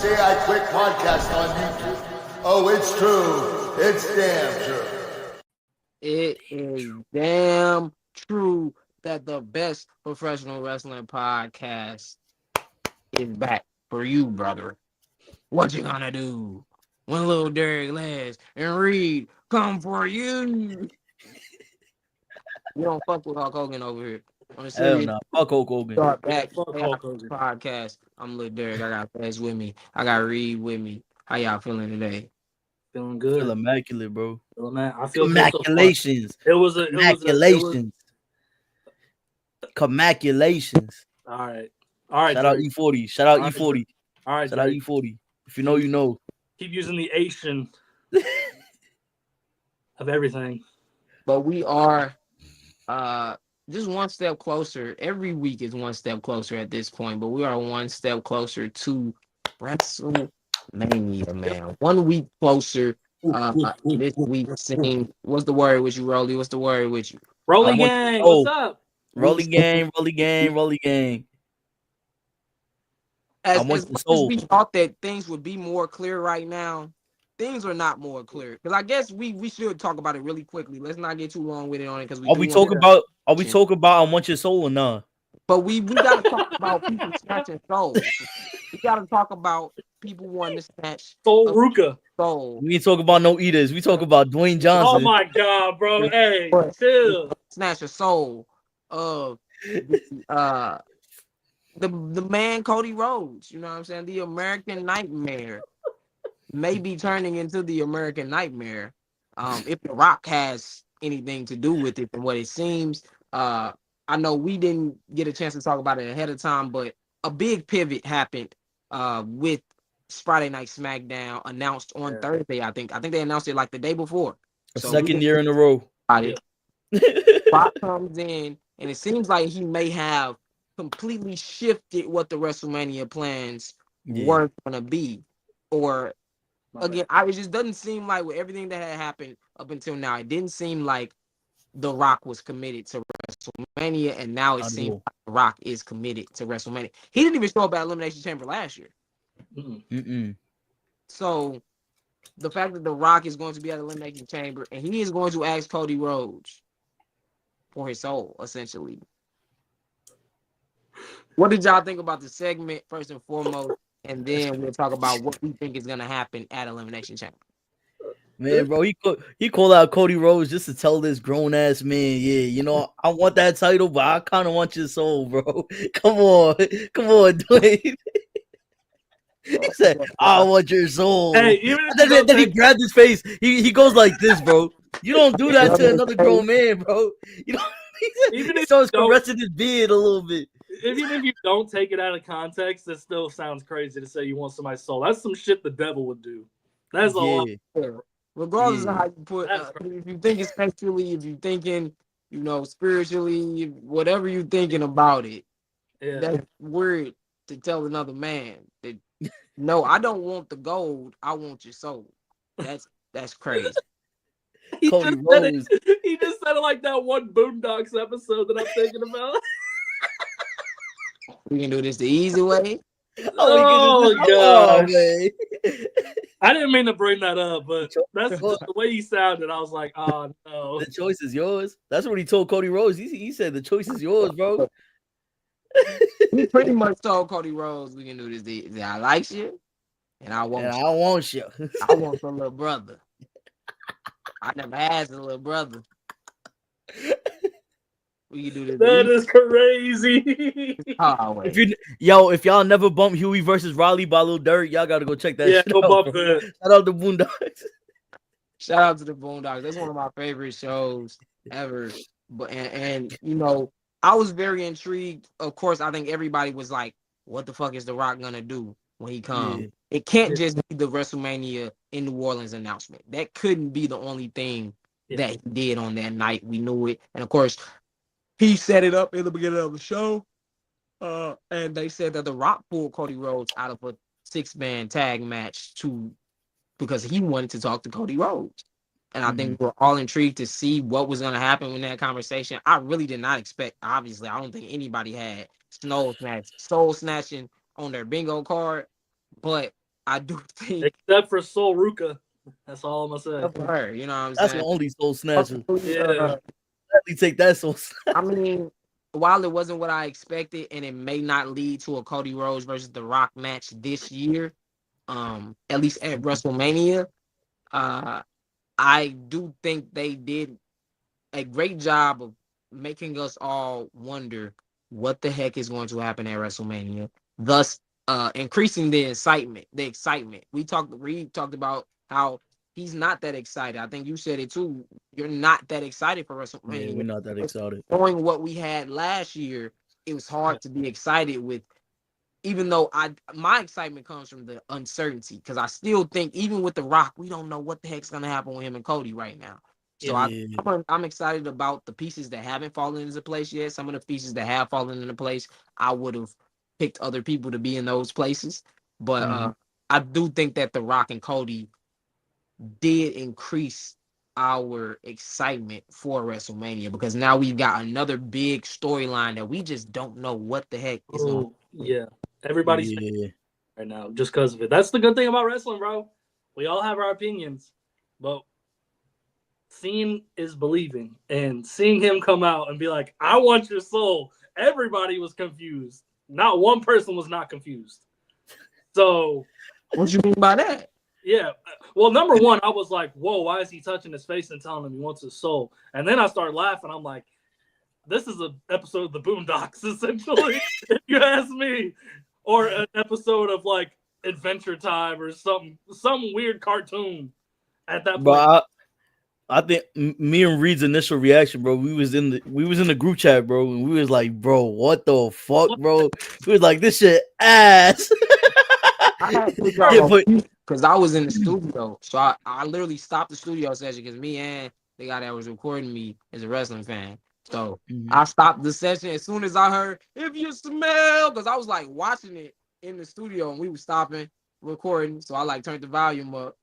Say I Quit podcast on YouTube. Oh, it's true. It's damn true. It is damn true that the best professional wrestling podcast is back for you, brother. What you gonna do when Lil Derek Les and Reed come for you? We don't fuck with Hulk Hogan over here. On a Hell serious no. Fuck Hulk Hogan. start back Fuck Hulk Hogan. podcast. I'm Lil Derek. I got Les with me. I got Reed with me. How y'all feeling today? Feeling Feel good. immaculate, bro. I feel good so far. Immaculations. It was a Immaculations. Commaculations. all right. All right. Shout out Drake. E40. Shout out All right, E40. All right. Shout out Drake. E40. If you know, you know. Keep using the Asian of everything. But we are just one step closer. Every week is one step closer at this point, but we are one step closer to WrestleMania, man. 1 week closer. This week seems. What's the word with you, Rolly? What's the word with you? Rolly I want- gang, oh. what's up? Rolly gang, rolly gang, rolly gang. As I want much the as soul. we thought that things would be more clear right now, things are not more clear. Because I guess we should talk about it really quickly. Let's not get too long with it on it. Because Are we talking about I want your soul or not? But we gotta talk about people snatching souls. We gotta talk about people wanting to snatch Soul a Ruka. soul. We ain't talking about no eaters. We talk about Dwayne Oh Johnson. my god, bro. Hey, chill. Snatch a soul of the man Cody Rhodes. You know what I'm saying? The American Nightmare may be turning into the American Nightmare. If The Rock has anything to do with it, from what it seems. I know we didn't get a chance to talk about it ahead of time, but a big pivot happened with Friday Night SmackDown announced on Thursday. I think they announced it like the day before. So Second year in a row. Rock comes in, and it seems like he may have completely shifted what the WrestleMania plans were going to be. Or again, it just doesn't seem like with everything that had happened up until now, it didn't seem like The Rock was committed to WrestleMania, and now it seems like The Rock is committed to WrestleMania. He didn't even show up at Elimination Chamber last year. So the fact that The Rock is going to be at Elimination Chamber and he is going to ask Cody Rhodes for his soul, essentially. What did y'all think about the segment, first and foremost? And then we'll talk about what we think is going to happen at Elimination Chamber. Man, bro, he called out Cody Rhodes just to tell this grown ass man, yeah, you know, I want that title, but I kind of want your soul, bro. Come on, Dwayne. He said, I want your soul. Hey, even if then he grabbed his face. He goes like this, bro. You don't do that to another grown man, bro. You know, he starts caressing his beard a little bit. Even if you don't take it out of context, it still sounds crazy to say you want somebody's soul. That's some shit the devil would do. That's a lot. Regardless of how you put, if you think it's sexually, if you're thinking, you know, spiritually, whatever you're thinking about it, that's weird to tell another man that, no, I don't want the gold, I want your soul. That's crazy. He just said it like that one Boondocks episode that I'm thinking about. We can do this the easy way. Oh gosh. I didn't mean to bring that up, but that's just the way he sounded. I was like, oh no. The choice is yours. That's what he told Cody Rhodes. He said the choice is yours, bro. He pretty much told Cody Rhodes, we can do this. I like you, and I want you. I want you. I want the little brother. I never had a little brother. We can do this. That is crazy. If y'all never bumped Huey versus Riley by Lil Durk, y'all gotta go check that shit go out. bump that. Shout out to Boondocks. Shout out to the Boondocks. That's one of my favorite shows ever. But and you know, I was very intrigued. Of course, I think everybody was like, "What the fuck is The Rock gonna do when he comes?" Yeah. It can't just be the WrestleMania in New Orleans announcement. That couldn't be the only thing that he did on that night. We knew it, and of course, he set it up in the beginning of the show. And they said that The Rock pulled Cody Rhodes out of a 6-man tag match because he wanted to talk to Cody Rhodes. And I think we're all intrigued to see what was going to happen in that conversation. I really did not expect, obviously, I don't think anybody had soul snatching on their bingo card. But I do think Except for Sol Ruka. That's all I'm gonna for her, you know what I'm That's the saying? only soul snatcher. say. Uh, Let me take that soul snatcher. I mean, while it wasn't what I expected, and it may not lead to a Cody Rhodes versus The Rock match this year, at least at WrestleMania, uh, I do think they did a great job of making us all wonder what the heck is going to happen at WrestleMania, thus increasing the excitement. Reed talked about how he's not that excited. I think you said it too. You're not that excited for Yeah, we're WrestleMania. not that excited. Knowing what we had last year, it was hard to be excited with. Even though my excitement comes from the uncertainty, because I still think even with The Rock, we don't know what the heck's gonna happen with him and Cody right now. So Yeah. I'm excited about the pieces that haven't fallen into place yet. Some of the pieces that have fallen into place, I would have picked other people to be in those places. But I do think that The Rock and Cody did increase our excitement for WrestleMania, because now we've got another big storyline that we just don't know what the heck is going. Oh, yeah. Everybody's Yeah. right now just because of it. That's the good thing about wrestling, bro. We all have our opinions, but seeing is believing. And seeing him come out and be like, I want your soul. Everybody was confused. Not one person was not confused. So, What you mean by that? yeah. Well, number one, I was like, whoa, why is he touching his face and telling him he wants his soul? And then I started laughing. I'm like, this is an episode of the Boondocks, essentially, if you ask me. Or an episode of like Adventure Time or some weird cartoon at that point. But I think me and Reed's initial reaction, bro, we was in the group chat, bro, and we was like, bro, what the fuck, bro? We was like, this shit ass. I had to Yeah, but because I was in the studio, so I literally stopped the studio session because me and the guy that was recording me is a wrestling fan. So I stopped the session as soon as I heard "If You Smell," because I was like watching it in the studio and we were stopping recording. So I like turned the volume up.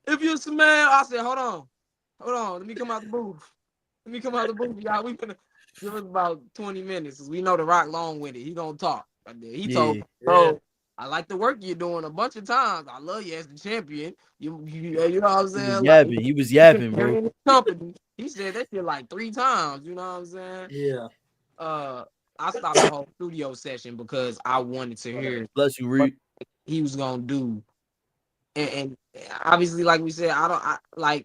"If You Smell," I said, hold on, let me come out the booth. Y'all. We gonna give us about 20 minutes. We know The Rock long-winded. He gonna talk. He told me, bro, I like the work you're doing a bunch of times. I love you as the champion. You know what I'm saying? He was yapping, bro. Company. He said that shit like 3 times. You know what I'm saying? Yeah. I stopped the whole studio session because I wanted to hear Bless you, what Reed. he was gonna do. And obviously, like we said,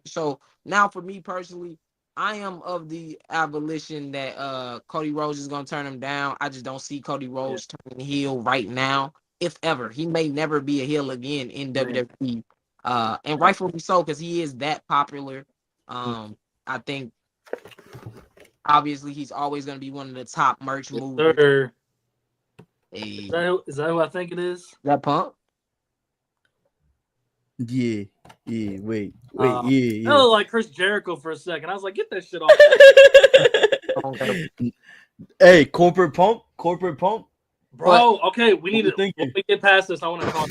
so now for me personally, I am of the abolition that Cody Rhodes is gonna turn him down. I just don't see Cody Rhodes turning heel right now, if ever. He may never be a heel again in WWE. And rightfully so, because he is that popular. I think obviously he's always gonna be one of the top merch movers. Sir. Hey, Is that who I think it is? that Punk? Yeah, wait, I yeah. looked like Chris Jericho for a second. I was like, get that shit off. Hey, corporate pump. Bro, okay, we need to when we get past this. I want to talk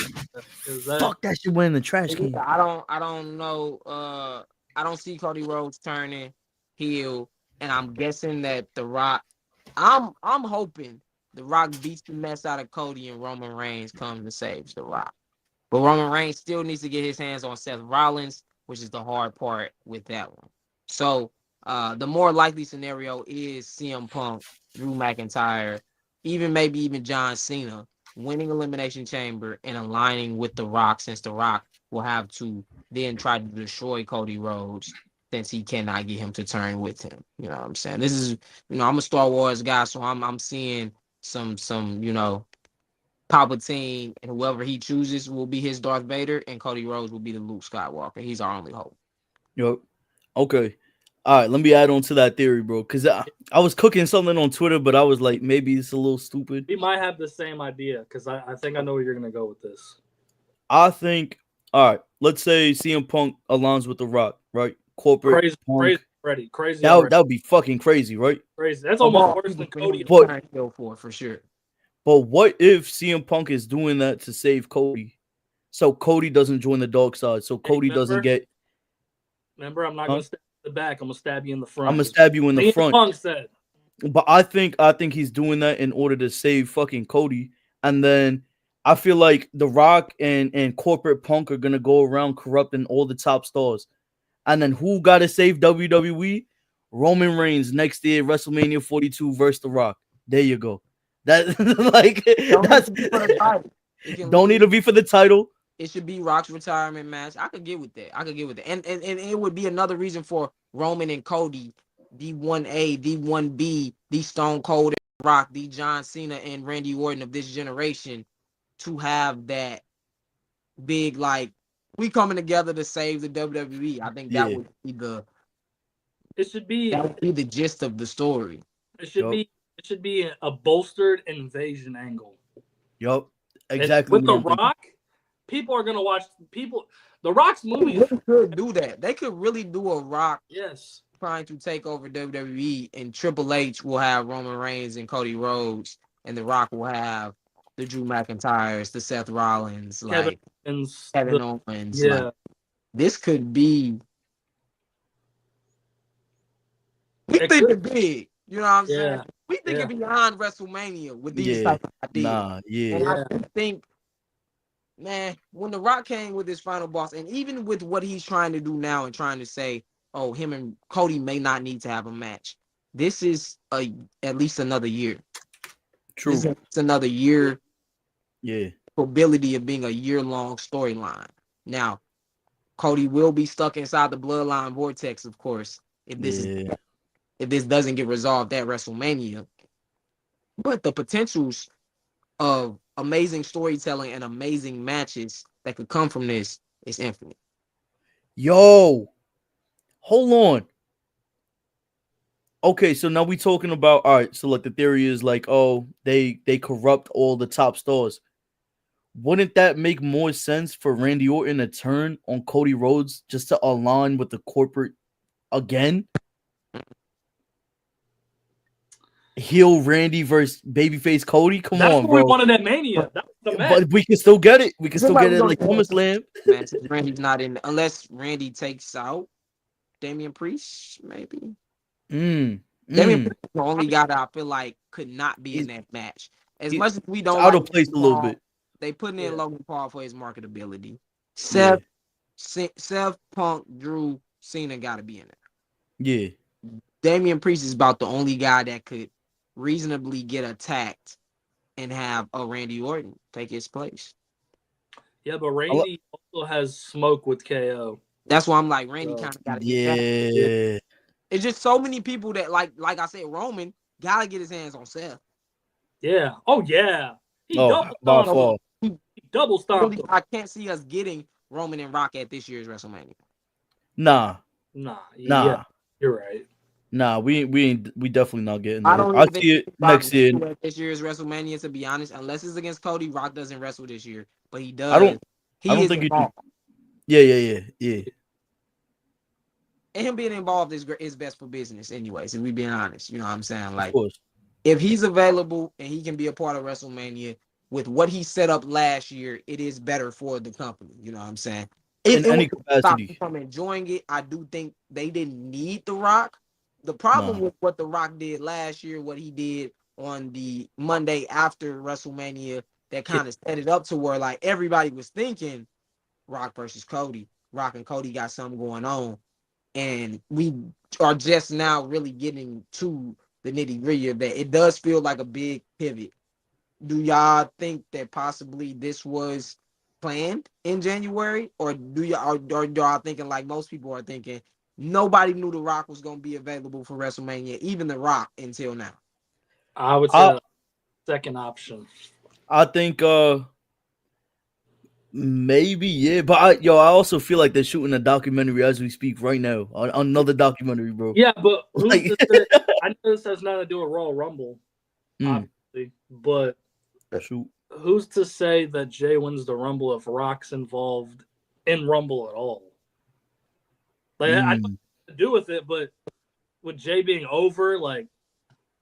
fuck that shit went in the trash can. I don't know. I don't see Cody Rhodes turning heel, and I'm guessing that The Rock. I'm hoping The Rock beats the mess out of Cody and Roman Reigns comes and saves The Rock. But Roman Reigns still needs to get his hands on Seth Rollins, which is the hard part with that one. So the more likely scenario is CM Punk, Drew McIntyre, maybe even John Cena winning Elimination Chamber and aligning with The Rock, since The Rock will have to then try to destroy Cody Rhodes since he cannot get him to turn with him. You know what I'm saying? This is, I'm a Star Wars guy, so I'm seeing some Palpatine and whoever he chooses will be his Darth Vader, and Cody Rhodes will be the Luke Skywalker. He's our only hope. Yep. Okay. All right. Let me add on to that theory, bro. Because I was cooking something on Twitter, but I was like, maybe it's a little stupid. We might have the same idea because I think I know where you're gonna go with this. I think. All right. Let's say CM Punk aligns with The Rock, right? Corporate Crazy. That would be fucking crazy, right? Crazy. That's almost worse than Cody. For sure. But what if CM Punk is doing that to save Cody, so Cody doesn't join the dark side, so Cody doesn't get? Remember, I'm not gonna stab you in the back. I'm gonna stab you in the front. I'm gonna stab you in the front. Punk said. But I think he's doing that in order to save fucking Cody, and then I feel like The Rock and corporate Punk are gonna go around corrupting all the top stars, and then who got to save WWE? Roman Reigns next year, WrestleMania 42 versus The Rock. There you go. That like Don't need that's to be for the title. It can don't need to be for the title. it should be Rock's retirement match. I could get with that. I could get with that. And it would be another reason for Roman and Cody, D1A, D1B, the Stone Cold and Rock, the John Cena and Randy Orton of this generation to have that big, like, we coming together to save the WWE. I think that Yeah. would be It should be. the gist of the story. It should Yup. be. It should be a bolstered invasion angle. Yup. And Exactly. with what The I'm thinking. Rock, people are gonna watch. The Rock's They movies. really could do that. They could really do a Rock Yes. trying to take over WWE, and Triple H will have Roman Reigns and Cody Rhodes, and The Rock will have the Drew McIntyres, the Seth Rollins, like And Kevin Owens. yeah. Like, this could be. We It think could- it big. You know what I'm saying? Yeah. We think Yeah. it beyond WrestleMania with these Yeah. type of ideas. Nah. And Yeah. I do think, man, when The Rock came with his final boss, and even with what he's trying to do now and trying to say, oh, him and Cody may not need to have a match. This is at least another year. True. This is another year Yeah. probability of being a year-long storyline. Now, Cody will be stuck inside the bloodline vortex, of course, if this doesn't get resolved at WrestleMania. But the potentials of amazing storytelling and amazing matches that could come from this is infinite. Yo, hold on. Okay, so now we talking about, all right. So like the theory is like, oh, they corrupt all the top stars. Wouldn't that make more sense for Randy Orton to turn on Cody Rhodes just to align with the corporate again? Heel Randy versus babyface Cody. Come That's on, what we bro. wanted at Mania. That was the match. But we can still get it. We can still Just get it like like SummerSlam. Man, since Randy's not in, unless Randy takes out Damian Priest, maybe. Damian Priest is the only guy that I feel like could not be in that match. As much as we don't out like of place a little bit. they putting in Yeah. Logan Paul for his marketability. Yeah. Seth, Punk, Drew, Cena got to be in there. Yeah. Damian Priest is about the only guy that could reasonably get attacked and have a Randy Orton take his place. Yeah, but Randy also has smoke with KO. That's why I'm like, Randy So, kind of got to get that. Yeah. It's just so many people that, like I said, Roman got to get his hands on Seth. Yeah. Oh yeah. He Oh, double by stomped far. him. He double stomped Really, him. I can't see us getting Roman and Rock at this year's WrestleMania. Nah. Nah. Nah. Yeah, you're right. Nah, we definitely not getting I that. don't I'll even see it think Rock next year. wrestle at this year's WrestleMania, to be honest. Unless it's against Cody, Rock doesn't wrestle this year, but he does. I don't is think he do. involved. Yeah. And him being involved is best for business, anyways. If we being honest, you know what I'm saying? Of Like, course. if he's available and he can be a part of WrestleMania with what he set up last year, it is better for the company. You know what I'm saying? In any would stop capacity. me from enjoying it. I do think they didn't need The Rock. The problem with what The Rock did last year, what he did on the Monday after WrestleMania, that kind of set it up to where like everybody was thinking Rock versus Cody. Rock and Cody got something going on. And we are just now really getting to the nitty-gritty of that. It does feel like a big pivot. Do y'all think that possibly this was planned in January? Or do y'all thinking like most people are thinking, nobody knew The Rock was going to be available for WrestleMania, even The Rock, until now? I would say second option. I think maybe, yeah. But I also feel like they're shooting a documentary as we speak right now. Another documentary, bro. Yeah, but Like- I know this has nothing to do with Royal Rumble, obviously, but Shoot. who's to say that Jay wins the Rumble if Rock's involved in Rumble at all? Like, I don't know what to do with it, but with Jay being over, like,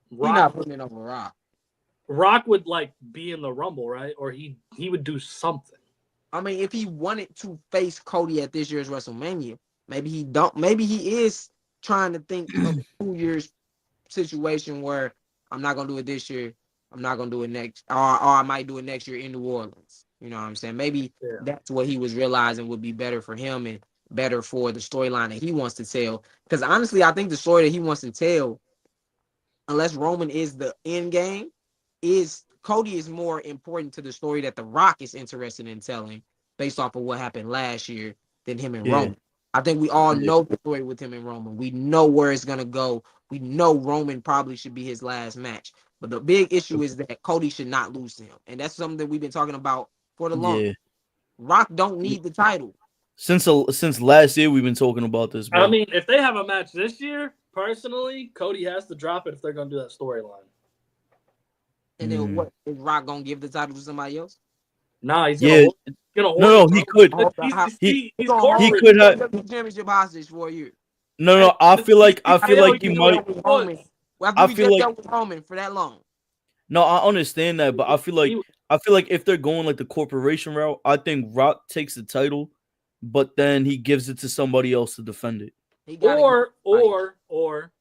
He's not putting it over Rock. Rock would, like, be in the Rumble, right? Or he would do something. I mean, if he wanted to face Cody at this year's WrestleMania, maybe he don't. Maybe he is trying to think of a 2 years situation where I'm not gonna do it this year. I'm not gonna do it next, or I might do it next year in New Orleans. You know what I'm saying? Maybe that's what he was realizing would be better for him and better for the storyline that he wants to tell. Because honestly, I think the story that he wants to tell, unless Roman is the end game, is Cody is more important to the story that The Rock is interested in telling based off of what happened last year than him and Roman. I think we all know the story with him and Roman. We know where it's gonna go. We know Roman probably should be his last match. But the big issue is that Cody should not lose to him. And that's something that we've been talking about for the long. Rock don't need the title. Since last year, we've been talking about this, bro. I mean, if they have a match this year, personally, Cody has to drop it if they're going to do that storyline. And then what is Rock gonna give the title to somebody else? Nah, he's gonna no, he could. He's he could have the championship hostage for a year. No, I feel like he might. I feel like with Roman for that long. No, I understand that, but I feel like if they're going like the corporation route, I think Rock takes the title, but then he gives it to somebody else to defend it. Or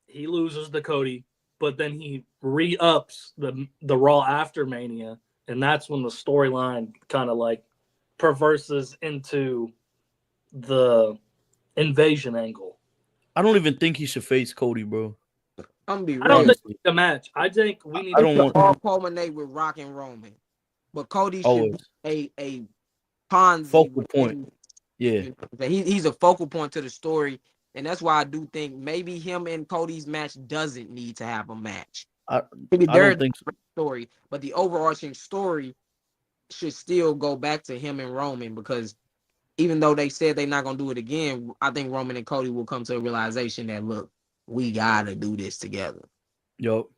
he loses to Cody, but then he re-ups the Raw after Mania, and that's when the storyline kind of like perverses into the invasion angle. I don't even think he should face Cody, bro. I don't think the match. I think we need to all culminate with Rock and Roman, but Cody should be a Ponzi focal point. Yeah, he's a focal point to the story, and that's why I do think maybe him and Cody's match doesn't need to have a match. Maybe I don't think so. Story, but the overarching story should still go back to him and Roman, because even though they said they're not gonna do it again, I think Roman and Cody will come to a realization that look, we gotta do this together. Yo,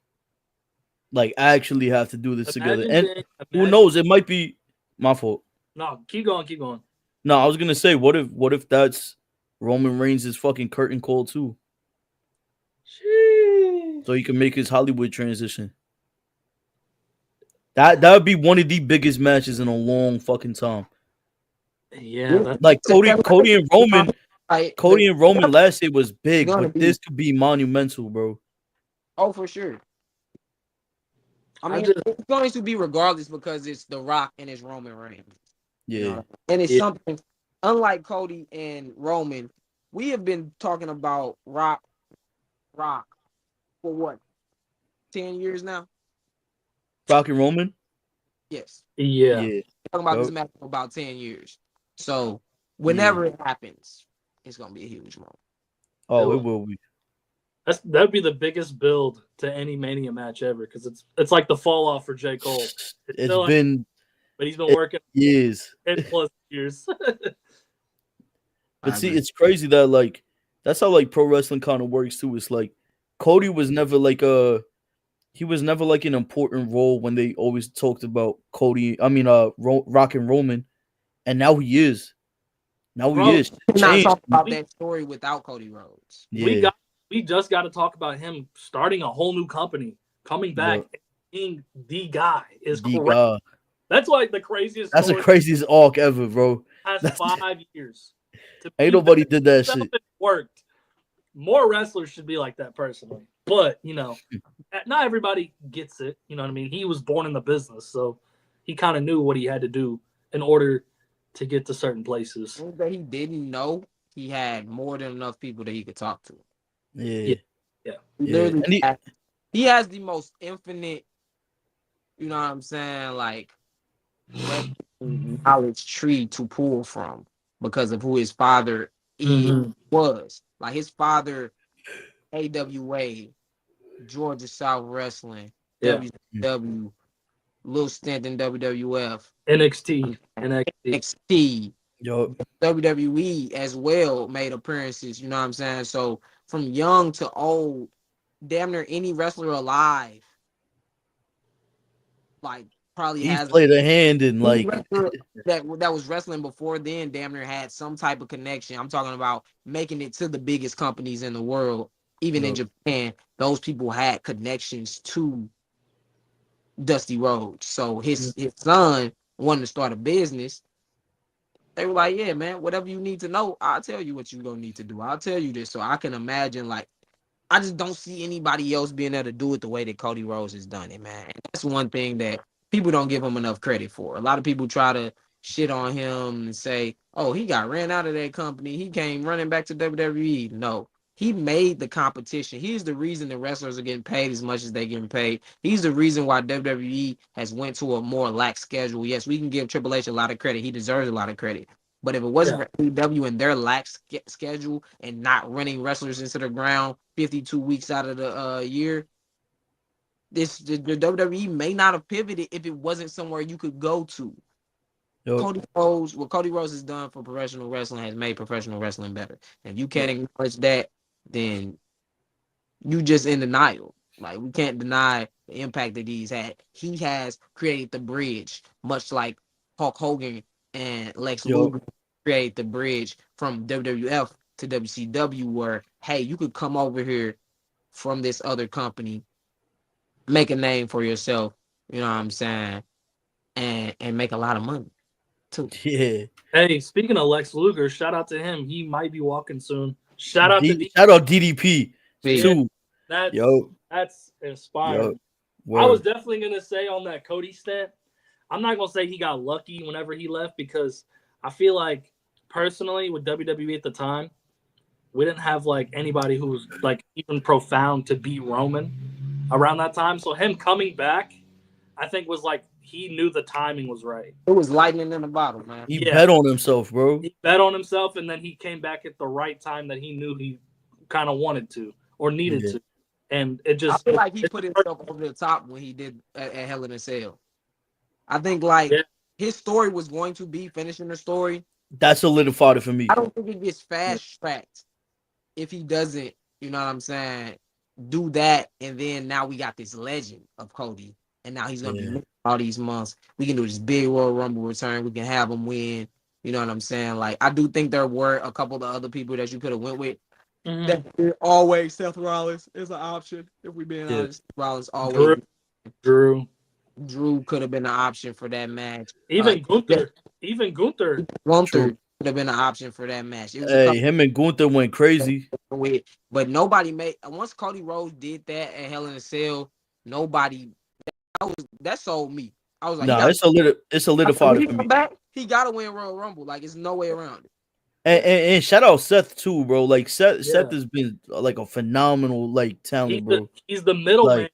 like I actually have to do this together, and who knows? It might be my fault. No, keep going. No, I was gonna say, what if that's Roman Reigns' fucking curtain call too? Jeez. So he can make his Hollywood transition. That would be one of the biggest matches in a long fucking time. Yeah, like Cody and Roman last year was big, but this could be monumental, bro. Oh, for sure. I mean, it's going to be regardless because it's The Rock and it's Roman Reigns. Yeah. You know? And it's something, unlike Cody and Roman, we have been talking about Rock for what, 10 years now? Rock and Roman? Yes. Yeah. Talking about this match for about 10 years. So whenever it happens, it's gonna be a huge moment. Oh, it will be. That'd be the biggest build to any Mania match ever, because it's like the fall off for J. Cole. But he's been working years, 10+ years. But see, it's crazy that like that's how like pro wrestling kind of works too. It's like Cody was never like he was never like an important role when they always talked about Cody. I mean, Rock and Roman, and now he is. He is. Not talk about that story without Cody Rhodes. Yeah. We just got to talk about him starting a whole new company, coming back, and being the guy is correct. Guy. That's like the craziest. That's the craziest arc ever, bro. Past 5 years. Ain't nobody did that shit. It worked. More wrestlers should be like that, personally. But not everybody gets it. You know what I mean? He was born in the business, so he kind of knew what he had to do in order to get to certain places. That he didn't know, he had more than enough people that he could talk to. Yeah. He has the most infinite, you know what I'm saying, like knowledge tree to pull from because of who his father was. Like his father, AWA, Georgia South Wrestling, WCW, little stint in WWF, NXT. Yo. WWE as well made appearances, you know what I'm saying? So from young to old, damn near any wrestler alive, like probably he played a hand in like that was wrestling before then, damn near had some type of connection. I'm talking about making it to the biggest companies in the world, even in Japan. Those people had connections to Dusty Rhodes. So his son wanted to start a business. They were like, yeah, man, whatever you need to know, I'll tell you what you're going to need to do. I'll tell you this. So I can imagine, like, I just don't see anybody else being able to do it the way that Cody Rhodes has done it, man. And that's one thing that people don't give him enough credit for. A lot of people try to shit on him and say, "Oh, he got ran out of that company. He came running back to WWE." No, he made the competition. He's the reason the wrestlers are getting paid as much as they're getting paid. He's the reason why WWE has went to a more lax schedule. Yes, we can give Triple H a lot of credit. He deserves a lot of credit. But if it wasn't for AEW and their lax schedule and not running wrestlers into the ground 52 weeks out of the year, the WWE may not have pivoted if it wasn't somewhere you could go to. Yo, What Cody Rhodes has done for professional wrestling has made professional wrestling better. And if you can't acknowledge that, then you just in denial. Like, we can't deny the impact that he's had. He has created the bridge, much like Hulk Hogan and Lex yo, Luger create the bridge from WWF to WCW, where, hey, you could come over here from this other company, make a name for yourself, you know what I'm saying, and make a lot of money too. yeah. Hey, speaking of Lex Luger, shout out to him. He might be walking soon. Shout out to D. Shout out DDP See, too. That's Yo, inspiring. I word. was definitely gonna say on that Cody stent, I'm not gonna say he got lucky whenever he left, because I feel like personally with WWE at the time, we didn't have like anybody who was like even profound to beat Roman around that time. So him coming back, I think was like he knew the timing was right. it was lightning in the bottle, man. He Yeah. bet on himself, bro. He bet on himself, and then he came back at the right time that he knew he kind of wanted to or needed Yeah. to. And it I just feel like he put himself over the top when he did at Hell in a Cell. I think like his story was going to be finishing the story. That solidified it for me. I don't think it gets fast tracked if he doesn't, you know what I'm saying, do that. And then now we got this legend of Cody. And now he's going to be all these months. We can do this big Royal Rumble return. We can have him win. You know what I'm saying? Like, I do think there were a couple of other people that you could have went with. That always Seth Rollins is an option. If we being honest, Rollins always. Drew could have been an option for that match. Even Gunther. Gunther could have been an option for that match. It was Hey, him and Gunther went crazy. But nobody made. Once Cody Rhodes did that at Hell in a Cell, nobody. That sold me. I was like, nah, it's solidified it for me. Back, he got to win Royal Rumble. Like, it's no way around it. And shout out Seth too, bro. Like Seth has been like a phenomenal like talent, bro. He's the middleman.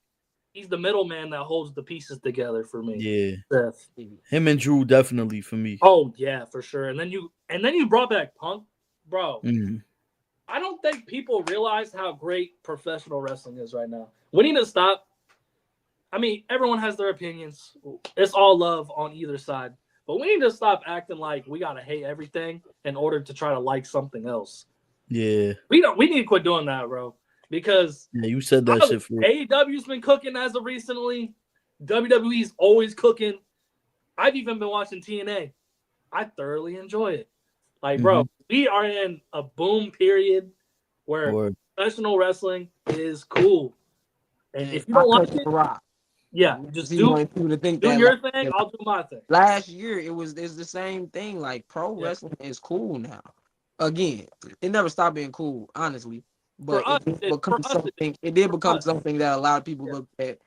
He's the middleman that holds the pieces together for me. Yeah, Seth. Him and Drew definitely for me. Oh yeah, for sure. And then you brought back Punk, bro. Mm-hmm. I don't think people realize how great professional wrestling is right now. We need to stop. I mean, everyone has their opinions. It's all love on either side. But we need to stop acting like we gotta hate everything in order to try to like something else. Yeah. We need to quit doing that, bro. Because you said that shit for AEW's been cooking as of recently. WWE's always cooking. I've even been watching TNA. I thoroughly enjoy it. Like, bro, we are in a boom period where professional wrestling is cool. And if you don't like it, just do your thing. I'll do my thing. Last year, it's the same thing. Like, pro wrestling is cool now. Again, it never stopped being cool, honestly. But it did become something that a lot of people look at.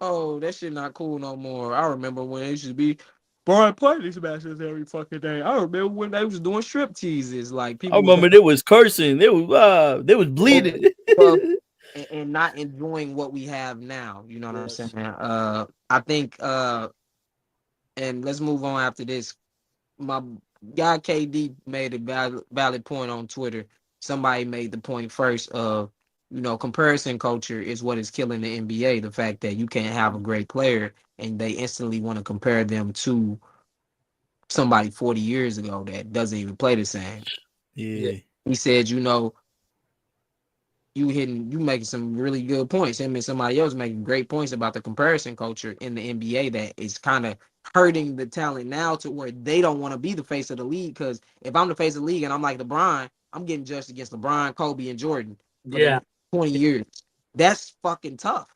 Oh, that shit not cool no more. I remember when it used to be Brian playing these matches every fucking day. I remember when they was doing strip teases. Like, people. I remember they was cursing. They was bleeding. And not enjoying what we have now. You know what I'm saying? I think and let's move on after this. My guy KD made a valid point on Twitter. Somebody made the point first of, comparison culture is what is killing the NBA. The fact that you can't have a great player and they instantly want to compare them to somebody 40 years ago that doesn't even play the same. Yeah. He said, you making some really good points. Him and somebody else making great points about the comparison culture in the NBA that is kind of hurting the talent now to where they don't want to be the face of the league. Because if I'm the face of the league and I'm like LeBron, I'm getting judged against LeBron, Kobe, and Jordan for 20 years. That's fucking tough.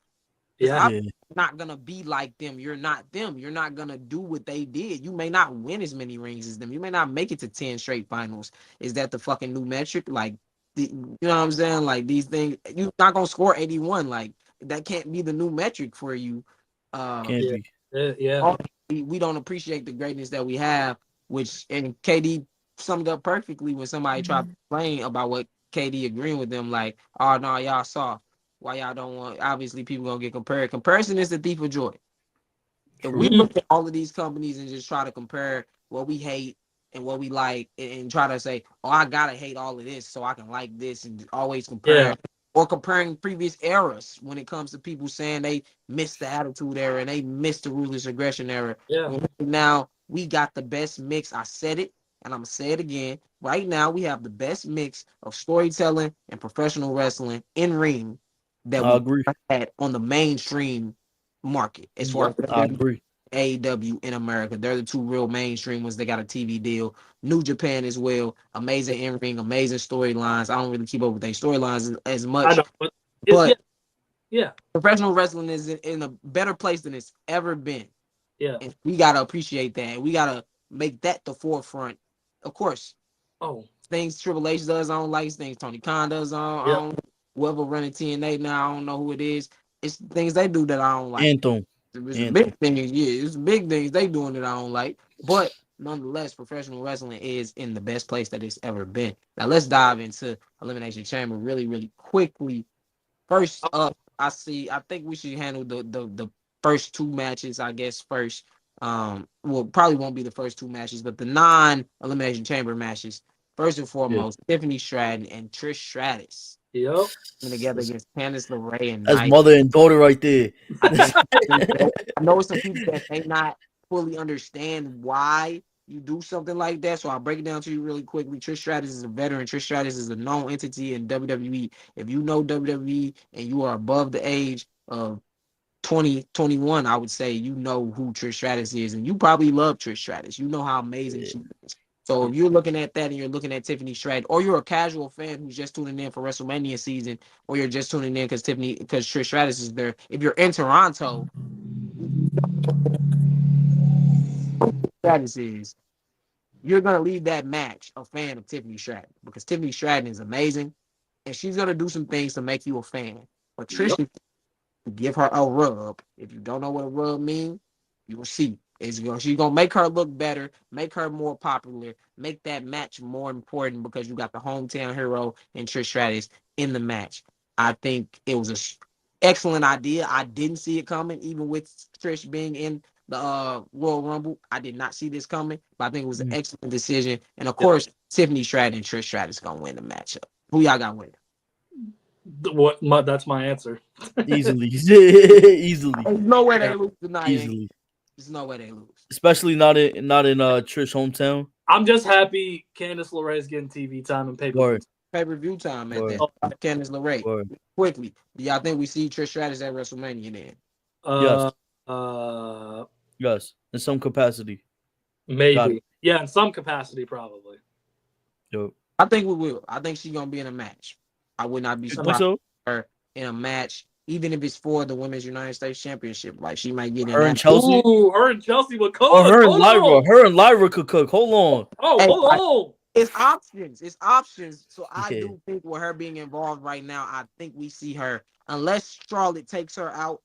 I'm not going to be like them. You're not them. You're not going to do what they did. You may not win as many rings as them. You may not make it to 10 straight finals. Is that the fucking new metric? Like, you know what I'm saying? Like these things, you're not gonna score 81. Like that can't be the new metric for you. Can't Yeah. be. Yeah. We don't appreciate the greatness that we have, which and KD summed up perfectly when somebody tried to complain about what KD agreeing with them, like, oh no, y'all soft. Why y'all don't want? Obviously, people gonna get compared. Comparison is the thief of joy. If we True. look at all of these companies and just try to compare what we hate and what we like and try to say, oh, I gotta hate all of this so I can like this and always compare Yeah. or comparing previous eras when it comes to people saying they missed the attitude era and they missed the ruthless aggression era. Yeah. Now we got the best mix. I said it and I'm gonna say it again. Right now we have the best mix of storytelling and professional wrestling in ring that I we agree. had on the mainstream market as far Yep. as I agree. AEW in America. They're the two real mainstream ones. They got a TV deal. New Japan as well. Amazing in ring, amazing storylines. I don't really keep up with their storylines as I much, know, but but yeah. professional wrestling is in a better place than it's ever been. Yeah. And we gotta appreciate that. We gotta make that the forefront. Of course, Oh. things Triple H does, I don't like. Things Tony Khan does, I Yeah. don't. Whoever running TNA now, I don't know who it is. It's things they do that I don't like. Anthem. It's the Anthem. big things, yeah. It's the big things they doing that I don't like. But nonetheless, professional wrestling is in the best place that it's ever been. Now let's dive into Elimination Chamber really, really quickly. First up, I think we should handle the first two matches, I guess, first. Well, probably won't be the first two matches, but the non-elimination chamber matches. First and foremost, Tiffany Stratton and Trish Stratus Yep. coming together against Candice LeRae and That's Nia. mother and daughter right there. I know some people that may not fully understand why you do something like that, so I'll break it down to you really quickly. Trish Stratus is a veteran. Trish Stratus is a known entity in WWE. If you know WWE and you are above the age of 2021, I would say you know who Trish Stratus is, and you probably love Trish Stratus. You know how amazing she is. So if you're looking at that and you're looking at Tiffany Stratton, or you're a casual fan who's just tuning in for WrestleMania season, or you're just tuning in because Trish Stratus is there. If you're in Toronto, Stratus is, you're gonna leave that match a fan of Tiffany Stratton because Tiffany Stratton is amazing, and she's gonna do some things to make you a fan. But Trish, Yep. give her a rub. If you don't know what a rub means, you will see. She's gonna make her look better, make her more popular, make that match more important because you got the hometown hero and Trish Stratus in the match. I think it was an excellent idea. I didn't see it coming, even with Trish being in the Royal Rumble. I did not see this coming, but I think it was an excellent decision. And of course, Tiffany Stratton and Trish Stratus gonna win the matchup. Who y'all got winning? That's my answer. Easily. Easily. There's no way they lose tonight. Easily. There's no way they lose. Especially not in Trish hometown. I'm just happy Candice LeRae's getting TV time and pay-per-view. Word. Pay-per-view time at Word. that. Candice LeRae. Word. Quickly, do y'all think we see Trish Stratus at WrestleMania then? Yes. In some capacity. Got Maybe. it. Yeah, in some capacity, probably. Yo. I think we will. I think she's gonna be in a match. I would not be You think surprised so? her in a match, even if it's for the Women's United States Championship. Like she might get in Her that. and Chelsea? Ooh, her and Chelsea would cook. Or her and Hold Lyra. on. Her and Lyra could cook. Hold on. Oh, Hey, hold on. It's options. It's options. So I Yeah. do think with her being involved right now, I think we see her, unless Charlotte takes her out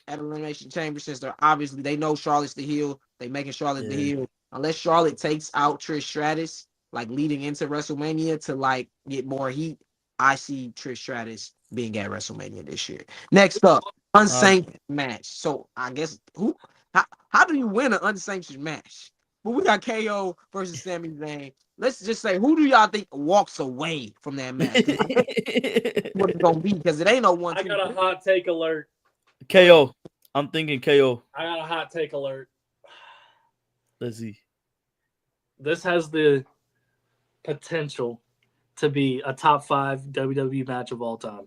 at Elimination Chamber, since they know Charlotte's the heel. They making Charlotte the heel. Unless Charlotte takes out Trish Stratus, like leading into WrestleMania to like get more heat, I see Trish Stratus being at WrestleMania this year. Next up, unsanctioned match. So I guess how do you win an unsanctioned match? But we got KO versus Sami Zayn. Let's just say, who do y'all think walks away from that match? What it's gonna be, because it ain't no one. I got a hot take alert. KO. I'm thinking KO. I got a hot take alert. Let's see. This has the potential to be a top 5 WWE match of all time.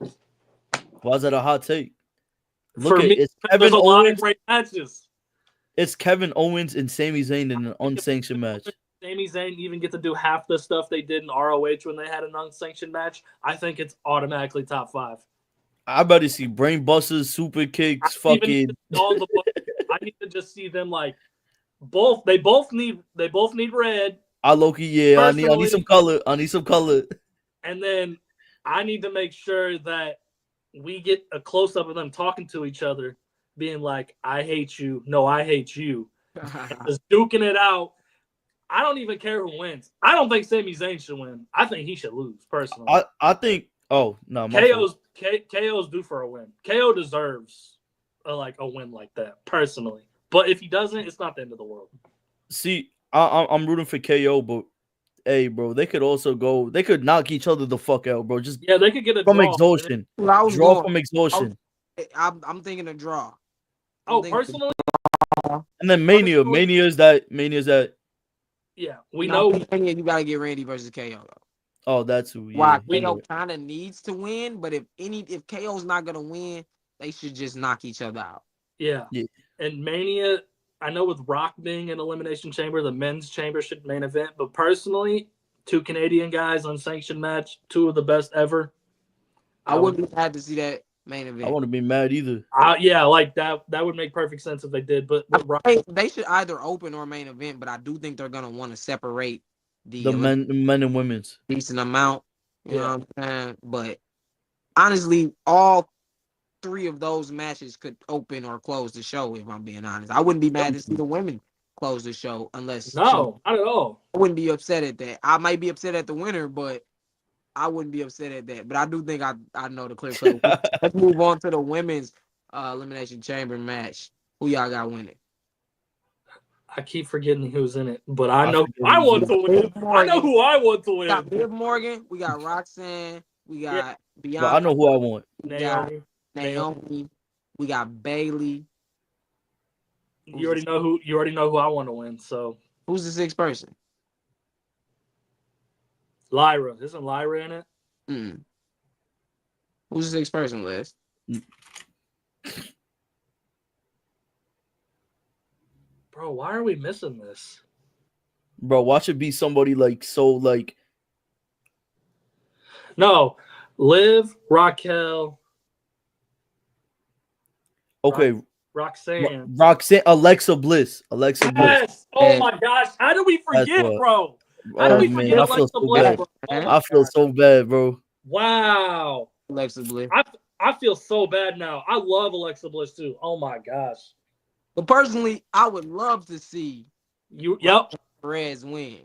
Why is that a hot take? For Look at me, it's there's Kevin a lot of Owens. great matches. It's Kevin Owens and Sami Zayn in an unsanctioned match. Sami Zayn even get to do half the stuff they did in ROH when they had an unsanctioned match. I think it's automatically top 5. I better see brain busters, super kicks, I fucking. need to just see them like both. They both need red. I Loki, yeah. I need Personally- some color. I need some color. And then I need to make sure that we get a close up of them talking to each other, being like, "I hate you. No, I hate you." And just duking it out. I don't even care who wins. I don't think Sami Zayn should win. I think he should lose personally. I think. Oh no, my fault. KO's due for a win. KO deserves a win like that personally. But if he doesn't, it's not the end of the world. See, I'm rooting for KO, but hey, bro, they could also go. They could knock each other the fuck out, bro. Just they could get a from draw, exhaustion. Draw from exhaustion. I'm thinking a draw. Personally, and then Mania is that. Yeah, we know. You gotta get Randy versus KO though. Oh, that's who. Yeah, Why KO kind of needs to win, but if KO's not gonna win, they should just knock each other out. Yeah. And Mania, I know with Rock being in Elimination Chamber, the men's chamber should main event. But personally, 2 Canadian guys, unsanctioned match, 2 of the best ever. I wouldn't be mad to see that main event. I wouldn't be mad either. Yeah, like that would make perfect sense if they did. But Rock, they should either open or main event. But I do think they're gonna want to separate the men and women's decent amount. You know what I'm saying? But honestly, all 3 of those matches could open or close the show. If I'm being honest, I wouldn't be mad to see the women close the show unless not at all. I wouldn't be upset at that. I might be upset at the winner, but I wouldn't be upset at that. But I do think I know the clear cut. Let's move on to the women's Elimination Chamber match. Who y'all got winning? I keep forgetting who's in it, but I know I want to win. I know who I want to win. We got Liv Morgan, we got Roxanne, we got Bianca. But I know who I want. Naomi. We got Bailey. You already know who I want to win. So who's the 6th person? Lyra. Isn't Lyra in it? Who's the 6th person, Liz? Bro, why are we missing this? Bro, watch it be somebody No, Liv, Raquel. Okay. Roxanne. Alexa Bliss. Yes. Oh my gosh. How do we forget, bro? How do we forget Alexa Bliss, bro? I feel so bad, bro. Wow. Alexa Bliss. I feel so bad now. I love Alexa Bliss too. Oh my gosh. But personally, I would love to see Perez win.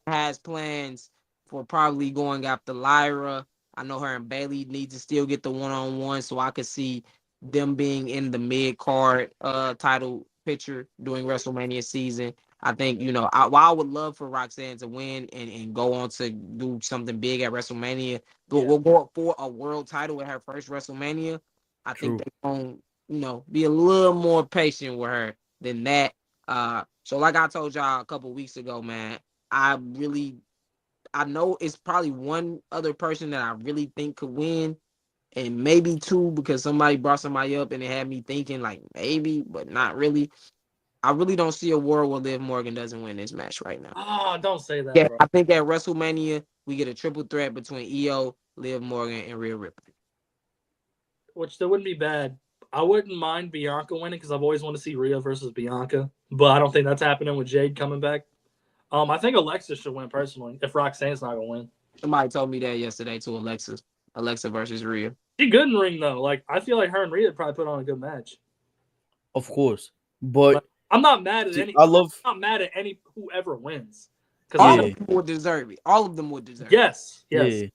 Has plans for probably going after Lyra. I know her and Bailey need to still get the one-on-one, so I could see them being in the mid-card title picture during WrestleMania season. I think, while I would love for Roxanne to win and go on to do something big at WrestleMania, we'll go up for a world title at her first WrestleMania. I think they're going to, be a little more patient with her than that. So like I told y'all a couple weeks ago, man, I know it's probably one other person that I really think could win, and maybe 2 because somebody brought somebody up and it had me thinking like maybe, but not really. I really don't see a world where Liv Morgan doesn't win this match right now. Oh, don't say that, bro. I think at WrestleMania, we get a triple threat between Io, Liv Morgan, and Rhea Ripley. Which that wouldn't be bad. I wouldn't mind Bianca winning because I've always wanted to see Rhea versus Bianca. But I don't think that's happening with Jade coming back. I think Alexa should win personally if Roxanne's not going to win. Somebody told me that yesterday too, Alexa versus Rhea. She good in ring, though. Like, I feel like her and Rhea probably put on a good match. Of course. But I'm not mad at any. I'm not mad at any whoever wins. All of them would deserve it. All of them would deserve it. Yes. Yeah.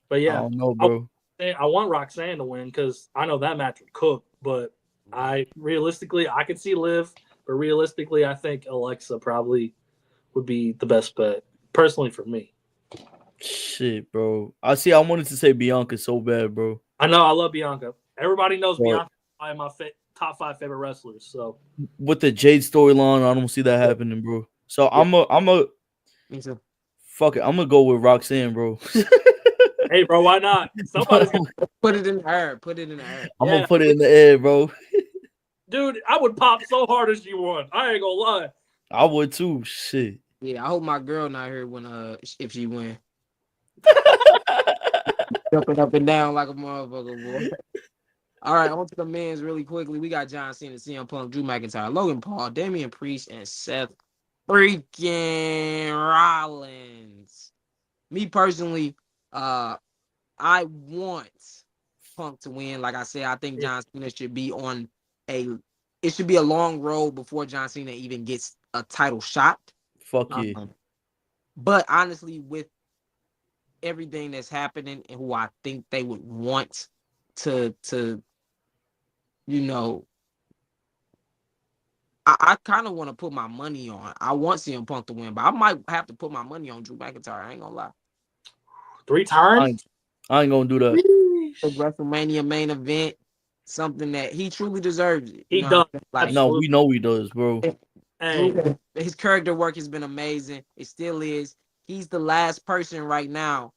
But yeah, I don't know, bro. I want Roxanne to win because I know that match would cook. But I could see Liv. But realistically, I think Alexa probably would be the best bet, personally for me. Shit, bro. I wanted to say Bianca so bad, bro. I know. I love Bianca. Everybody knows Bianca is my top 5 favorite wrestlers. So with the Jade storyline, I don't see that happening, bro. So Me too. Fuck it. I'm gonna go with Roxanne, bro. Hey, bro, why not? Somebody's gonna put it in the air. I'm gonna put it in the air, bro. Dude, I would pop so hard as you won. I ain't gonna lie. I would too. Shit. Yeah, I hope my girl not here when if she win. Jumping up and down like a motherfucker, boy. All right, on to the men's really quickly. We got John Cena, CM Punk, Drew McIntyre, Logan Paul, Damian Priest, and Seth freaking Rollins. me personally, I want Punk to win. Like I said, I think John Cena should be on it should be a long road before John Cena even gets a title shot. Fuck yeah. But honestly, with everything that's happening and who I think they would want to you know, I kind of want to put my money on. I want CM Punk to win, but I might have to put my money on Drew McIntyre. I ain't gonna lie. 3 times? I ain't gonna do that. The WrestleMania main event, something that he truly deserves it. He does. Like, No, we know he does, bro. Hey. His character work has been amazing. It still is. He's the last person right now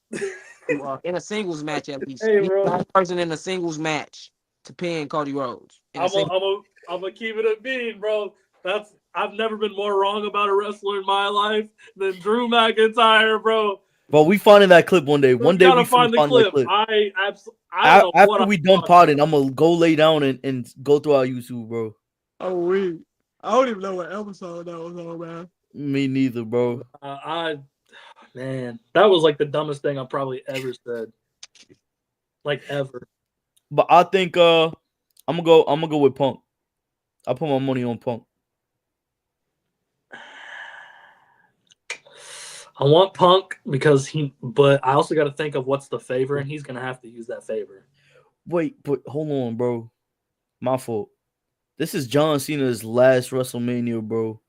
in a singles match, at least. Hey, He's bro. the last person in a singles match to pin Cody Rhodes. I'm gonna keep it a beat, bro. I've never been more wrong about a wrestler in my life than Drew McIntyre, bro. But we finding that clip one day. One day we gotta find the clip. That clip. I don't know After we done potting, I'm gonna go lay down and go through our YouTube, bro. Oh, we. I don't even know what episode that was on, man. Me neither, bro. Man, that was like the dumbest thing I've probably ever said. Like ever. But I think I'm gonna go with Punk. I put my money on Punk. I want Punk but I also got to think of what's the favor, and he's gonna have to use that favor. Wait, but hold on, bro. My fault. This is John Cena's last WrestleMania, bro.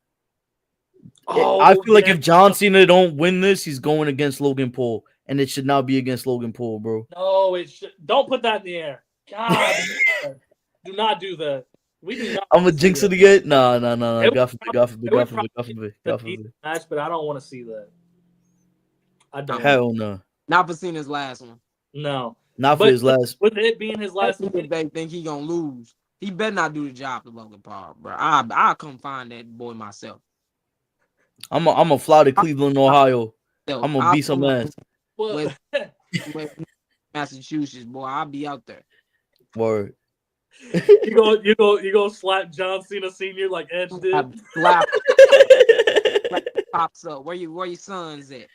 I feel like if John Cena don't win this, he's going against Logan Paul, and it should not be against Logan Paul, bro. No, it should. Don't put that in the air. God, do not do that. We do not. I'm gonna jinx it again. Nah. God forbid. Match, but I don't want to see that. I don't. Hell no. Not for Cena's last one. No. Not for his last. With it being his last one, they think he gonna lose. He better not do the job to Logan Paul, bro. I'll come find that boy myself. I'm gonna fly to Cleveland, Ohio. I'm gonna beat some ass. With Massachusetts, boy. I'll be out there. Word. You go slap John Cena Sr. like Edge did. Slap pops up. Where your son's at?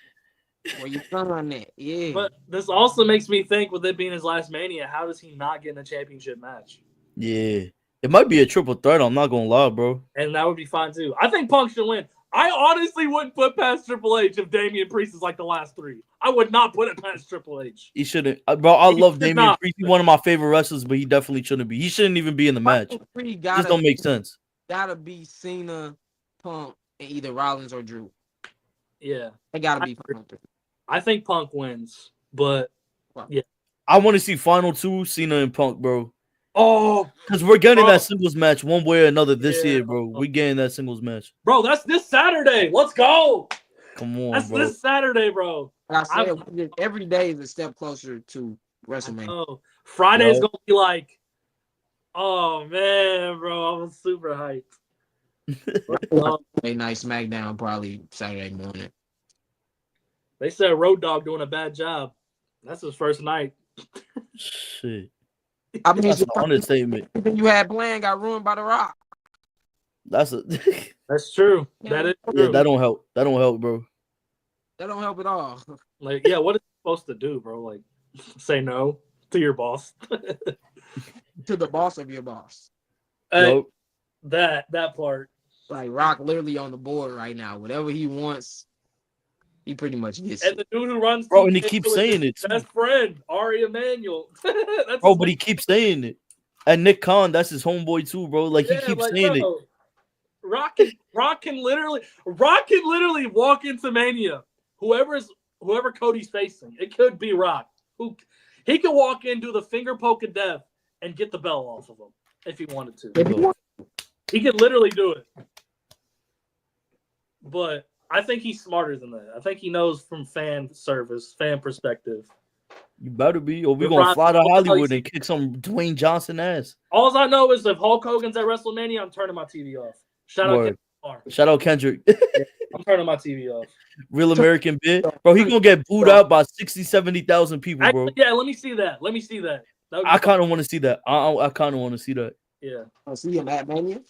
Where your son at? Yeah. But this also makes me think, with it being his last Mania, how does he not get in a championship match? Yeah. It might be a triple threat, I'm not gonna lie, bro. And that would be fine too. I think Punk should win. I honestly wouldn't put past Triple H if Damian Priest is like the last 3. I would not put it past Triple H. He shouldn't. Bro, I love Damian Priest. He's one of my favorite wrestlers, but he definitely shouldn't be. He shouldn't even be in the match. This don't make sense. Gotta be Cena, Punk, and either Rollins or Drew. Yeah. They gotta be Punk. I think Punk wins, but yeah. I want to see final 2, Cena and Punk, bro. Oh, because we're getting that singles match one way or another this year, bro. We're getting that singles match, bro. That's this Saturday. Let's go. Come on, that's bro. This Saturday, bro. I said every day is a step closer to WrestleMania. Oh, Friday's gonna be like, oh man, bro, I'm super hyped. Saturday night SmackDown probably Saturday morning. They said Road Dogg doing a bad job. That's his first night. Shit. I mean, that's an understatement. You had planned got ruined by The Rock. That's true. That is true. Yeah, that don't help. That don't help, bro. That don't help at all. Like, yeah, what is it supposed to do, bro? Like, say no to your boss. To the boss of your boss. Nope. That part. Like Rock literally on the board right now. Whatever he wants, he pretty much gets and it. The dude who runs, bro, and he keeps saying it. Best friend, Ari Emanuel. Bro, but he keeps saying it. And Nick Khan, that's his homeboy too, bro. Like he keeps saying it. Rock can literally walk into Mania. Whoever Cody's facing, it could be Rock. He could walk in, do the finger poke of death, and get the bell off of him if he wanted to. He could literally do it. But I think he's smarter than that. I think he knows from fan service, fan perspective. You better be, or we're going to fly to Hollywood and kick some Dwayne Johnson ass. All I know is if Hulk Hogan's at WrestleMania, I'm turning my TV off. Shout out Kendrick. I'm turning my TV off. Real American bit. Bro, he going to get booed out by 60, 70,000 people, bro. Yeah, let me see that. I kind of want to see that. I kind of want to see that. Yeah. I see him at Mania.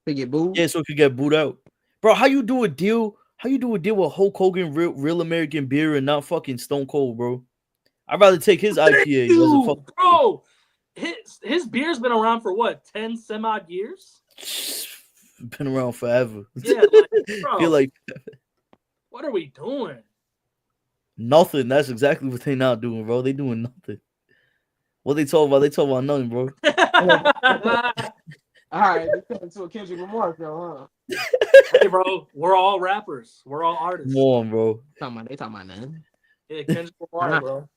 To get booed? Yeah, so he could get booed out. Bro, how you do a deal How you do a deal with Hulk Hogan, real American beer, and not fucking Stone Cold, bro? I'd rather take his IPA as a fuck. Bro, his beer's been around for what, 10 some odd years? Been around forever. Yeah, like, bro, Feel like what are we doing? nothing. That's exactly what they not doing, bro. They doing nothing. What they talk about? They talk about nothing, bro. All right, this turned into a Kendrick Lamar show, huh? Hey, bro, we're all rappers. We're all artists. Come on, bro. They talking about nothing. Yeah, Kendrick Lamar, bro.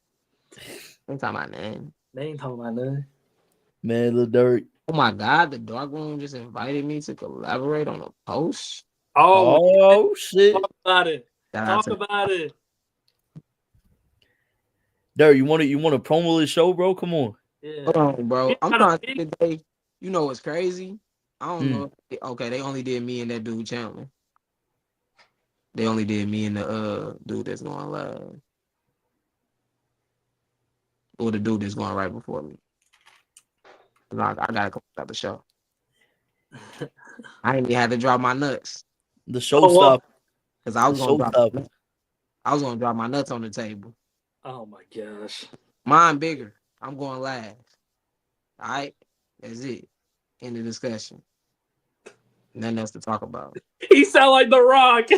They talking about nothing. They ain't talking about nothing. Man, Lil Durk. Oh my God, the Dark Room just invited me to collaborate on a post. Oh shit. Talk about it. Shout out Talk to- about it. Durk, you want to promo this show, bro? Come on. Yeah. Hold on, bro. Yeah, I'm I trying to don't- think today. You know what's crazy? I don't Hmm. know. Okay, they only did me and that dude Chandler. They only did me and the dude that's going live. Or the dude that's going right before me. I gotta come out the show. I ain't even had to drop my nuts. The show Oh, well. stop. Because I was The gonna show drop stop. I was gonna drop my nuts on the table. Oh my gosh. Mine bigger. I'm going last. All right? That's it. End of discussion. Nothing else to talk about. He sound like The Rock.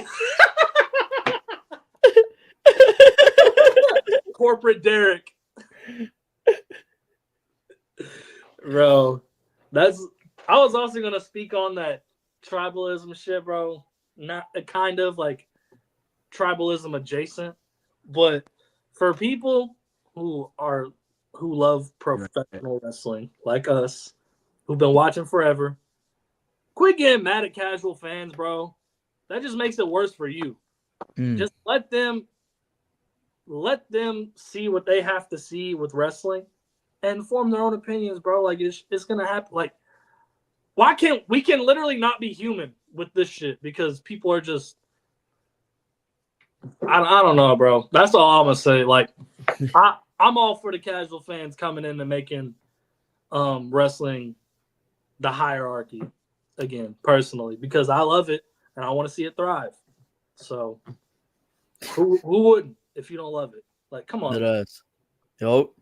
Corporate Derek. Bro, I was also gonna speak on that tribalism shit, bro. Not kind of like tribalism adjacent, but for people who love professional wrestling like us, who've been watching forever, quit getting mad at casual fans, bro. That just makes it worse for you. Just let them see what they have to see with wrestling and form their own opinions, bro. Like it's gonna happen. Like, why can't we can literally not be human with this shit because people are just I don't know, bro. That's all I'm gonna say. Like, I'm all for the casual fans coming in and making wrestling the hierarchy again, personally, because I love it and I want to see it thrive. So who wouldn't if you don't love it? Like, come on. It is. Yo.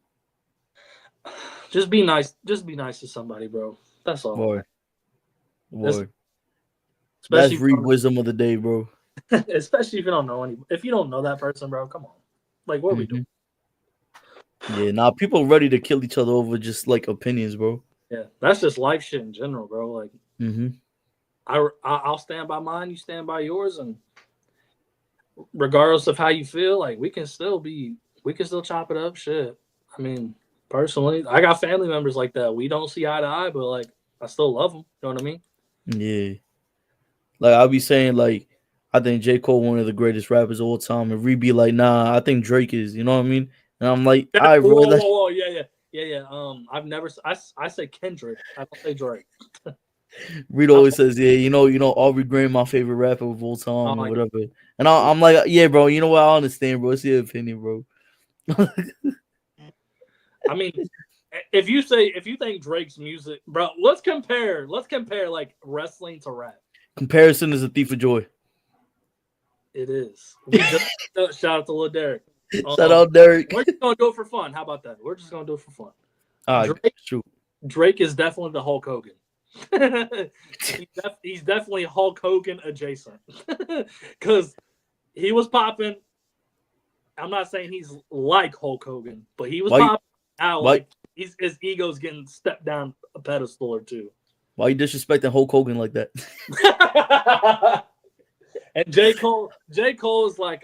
Just be nice. Just be nice to somebody, bro. That's all. Boy. That's Especially read wisdom of the day, bro. especially if you don't know if you don't know that person, bro. Come on. Like, what are we doing? Yeah, nah, people are ready to kill each other over just like opinions, bro. Yeah, that's just life shit in general, bro. Like, Mm-hmm. I'll stand by mine, you stand by yours, and regardless of how you feel, like we can still chop it up. Shit. I mean, personally, I got family members like that. We don't see eye to eye, but like I still love them. You know what I mean? Yeah. Like I'll be saying, like, I think J. Cole one of the greatest rappers of all time, and Reed be like, nah, I think Drake is. You know what I mean? And I'm like, all right, bro. Whoa, yeah. I've never. I say Kendrick. I don't say Drake. Reed always says, yeah, you know, Aubrey Graham, my favorite rapper of all time, or whatever. And I'm like, yeah, bro. You know what? I understand, bro. It's your opinion, bro. I mean, if you think Drake's music, bro, let's compare like wrestling to rap. Comparison is a thief of joy. It is. Shout out to Lil Derek. Shout out Derek. We're just gonna do it for fun. How about that? We're just gonna do it for fun. Drake is definitely the Hulk Hogan. he's definitely Hulk Hogan adjacent because he was popping. I'm not saying he's like Hulk Hogan, but he was popping out like his ego's getting stepped down a pedestal or two. Why you disrespecting Hulk Hogan like that? And J. Cole is like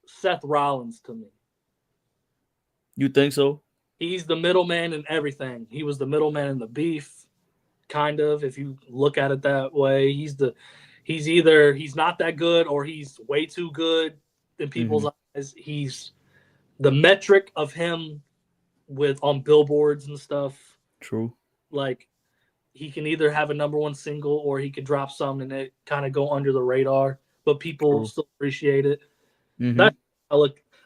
Seth Rollins to me. You think so? He's the middleman in everything. He was the middleman in the beef, kind of, if you look at it that way. He's either he's not that good or he's way too good in people's eyes. He's the metric of him on billboards and stuff. True. Like, he can either have a number one single or he could drop something and it kind of go under the radar, but people still appreciate it.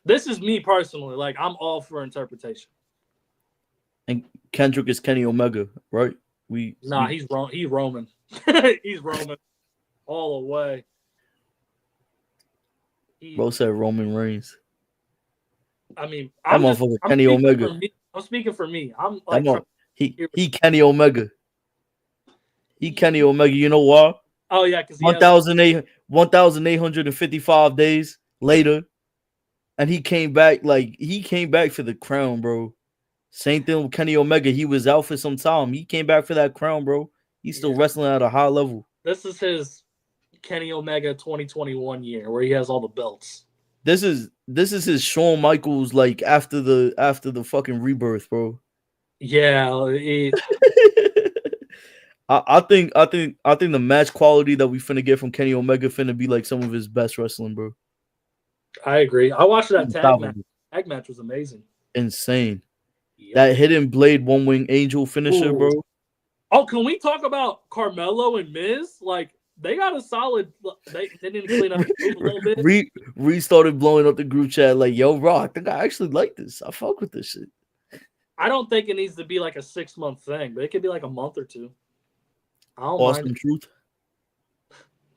This is me personally. Like, I'm all for interpretation. And Kendrick is Kenny Omega, right? He's Roman. He's Roman all the way. Bro said Roman Reigns. I mean, That motherfucker Kenny Omega. I'm speaking for me. I'm That like, he Kenny Omega. He Kenny Omega. You know why? Oh yeah, because 1,855 days later, and he came back for the crown, bro. Same thing with Kenny Omega. He was out for some time. He came back for that crown, bro. He's still wrestling at a high level. This is his Kenny Omega 2021 year where he has all the belts. This is his Shawn Michaels like after the fucking rebirth, bro. Yeah, I think the match quality that we finna get from Kenny Omega finna be like some of his best wrestling, bro. I agree. I watched that tag match. Tag match was amazing. Insane. Yep. That hidden blade one wing angel finisher, bro. Oh, can we talk about Carmelo and Miz? Like they got a solid. They didn't clean up the group a little bit. Restarted blowing up the group chat like, yo, bro, I think I actually like this. I fuck with this shit. I don't think it needs to be like a 6-month thing, but it could be like a month or two. I don't awesome mind. Truth.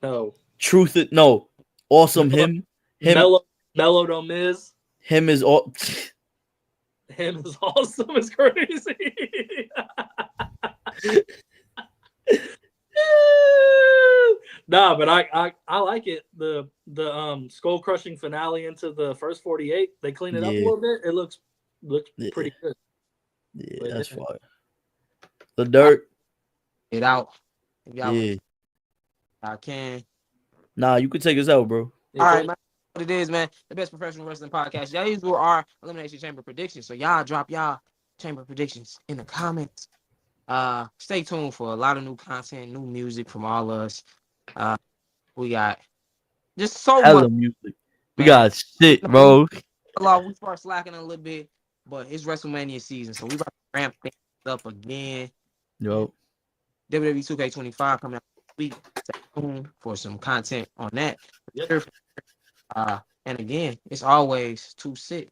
No. Truth it no. Awesome him. Mellow to Miz. Him is all him is awesome. It's crazy. Nah, but I like it. The skull crushing finale into the first 48. They clean it up a little bit. It looks pretty good. Yeah, but that's fine. The dirt. Get out. Yeah. I can. Nah, you can take us out, bro. All right, man. What it is, man. The best professional wrestling podcast. Y'all use our Elimination Chamber predictions. So y'all drop y'all chamber predictions in the comments. Stay tuned for a lot of new content, new music from all of us. We got just so much music. Man. We got shit, bro. We start slacking a little bit, but it's WrestleMania season, so we about to ramp things up again. Yo. WWE 2K25 coming out this week. Stay tuned for some content on that. Yep. And again, it's always too sick.